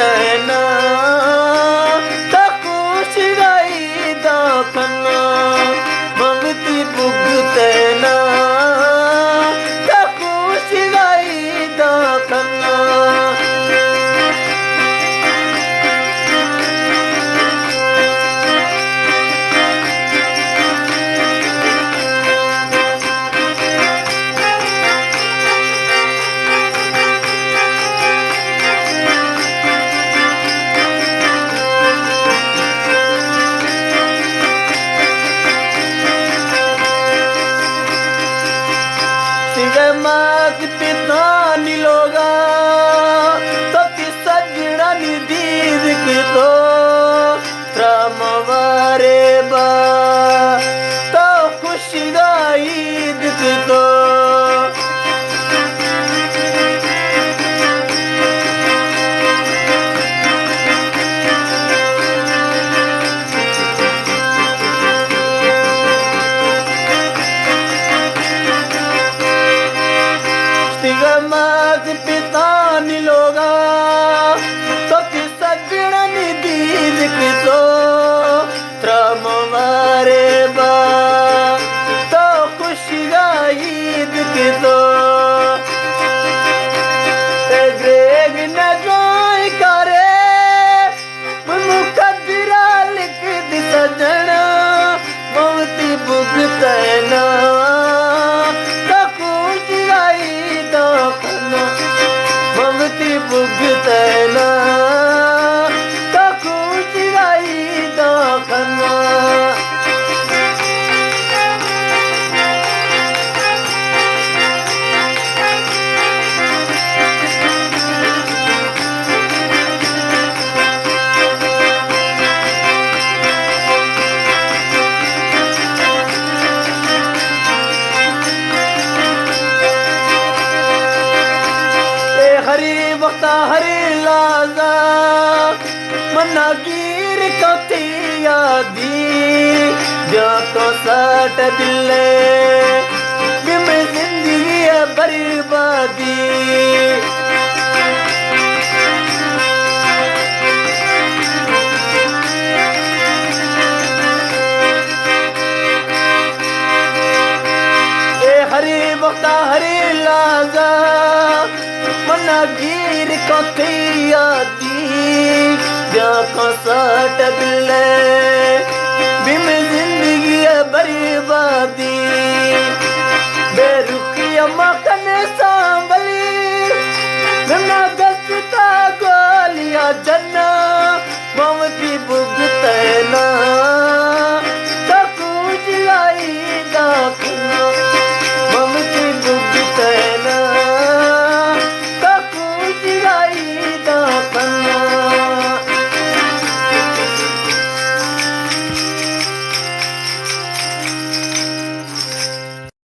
भुगतना तकुश गई दाखना ममती भुगतना तकुश गई दाखना माग पिता निलोगा तो कि सजड़ा निदीद की तो त्रमवारे बा तो खुशी दा ईद की तो माग पिता निलोगा तो कि सजड़ा निदीद की तो त्रमवारे बा तो खुशी दा ईद की तो ग्रेग न गाय करे मुकदरा लिख दी सजना ममती भुगतना ममती भुगतना तकुश गई दाखना हरी वक्ता हरी लाजा मना गिर कथी यादी जो तो सट दिले बिम जिंदगी बर्बादी हरी वक्ता हरी लाजा मना गिर कथी यादी जाको सट दिले बिम जिंदगी बर्बादी